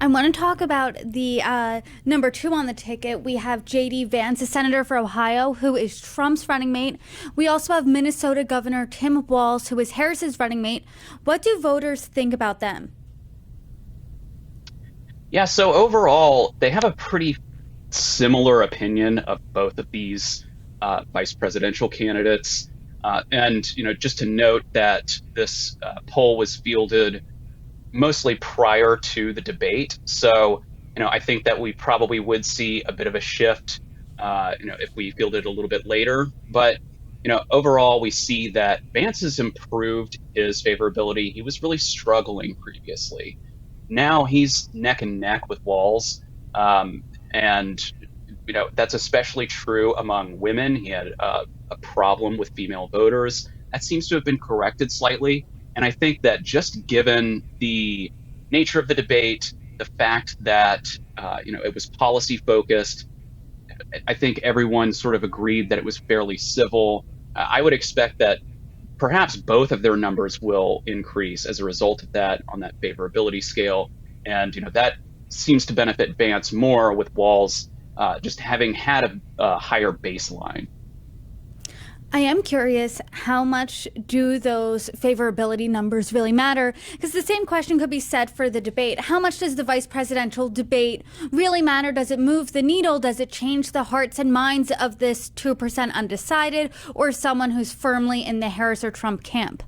I want to talk about the number two on the ticket. We have J.D. Vance, a senator for Ohio, who is Trump's running mate. We also have Minnesota Governor Tim Walz, who is Harris's running mate. What do voters think about them? Yeah, so overall, they have a pretty similar opinion of both of these vice presidential candidates. Just to note that this poll was fielded mostly prior to the debate. So, I think that we probably would see a bit of a shift, if we fielded a little bit later. But, overall, we see that Vance has improved his favorability. He was really struggling previously. Now he's neck and neck with Walz. And, that's especially true among women. He had a problem with female voters. That seems to have been corrected slightly. And I think that just given the nature of the debate, the fact that it was policy focused, I think everyone sort of agreed that it was fairly civil. I would expect that perhaps both of their numbers will increase as a result of that on that favorability scale. And that seems to benefit Vance more with Walz just having had a higher baseline. I am curious, how much do those favorability numbers really matter? Because the same question could be said for the debate. How much does the vice presidential debate really matter? Does it move the needle? Does it change the hearts and minds of this 2% undecided or someone who's firmly in the Harris or Trump camp?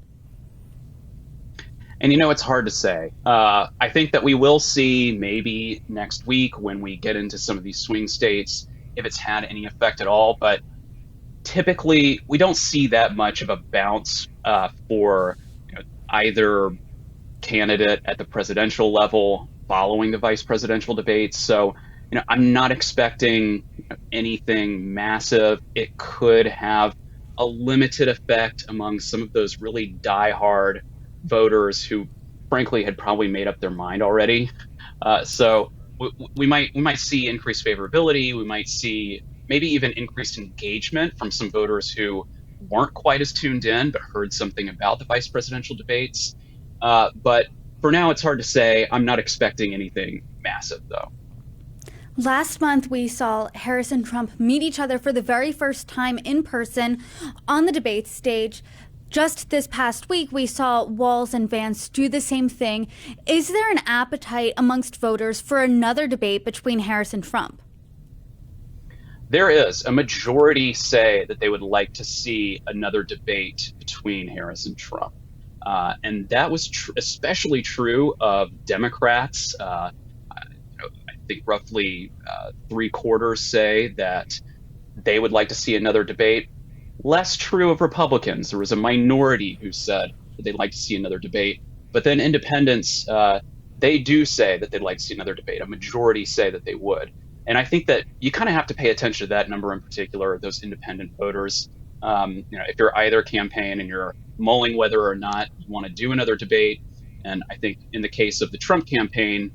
And it's hard to say. I think that we will see maybe next week when we get into some of these swing states if it's had any effect at all. But typically, we don't see that much of a bounce for either candidate at the presidential level following the vice presidential debates. So, I'm not expecting anything massive. It could have a limited effect among some of those really diehard voters who, frankly, had probably made up their mind already. So we might see increased favorability. We might see maybe even increased engagement from some voters who weren't quite as tuned in but heard something about the vice presidential debates. But for now, it's hard to say. I'm not expecting anything massive, though. Last month, we saw Harris and Trump meet each other for the very first time in person on the debate stage. Just this past week, we saw Walz and Vance do the same thing. Is there an appetite amongst voters for another debate between Harris and Trump? There is. A majority say that they would like to see another debate between Harris and Trump. And that was especially true of Democrats. I think roughly three quarters say that they would like to see another debate. Less true of Republicans. There was a minority who said that they'd like to see another debate. But then independents, they do say that they'd like to see another debate. A majority say that they would. And I think that you kind of have to pay attention to that number in particular, those independent voters. If you're either campaign and you're mulling whether or not you want to do another debate, and I think in the case of the Trump campaign,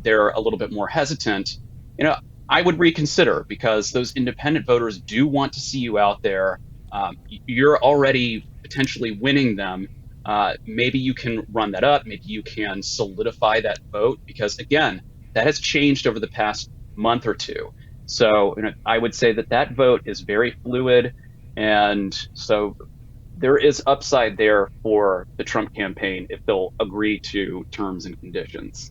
they're a little bit more hesitant. I would reconsider because those independent voters do want to see you out there. You're already potentially winning them. Maybe you can run that up. Maybe you can solidify that vote because, again, that has changed over the past month or two. So I would say that vote is very fluid. And so there is upside there for the Trump campaign if they'll agree to terms and conditions.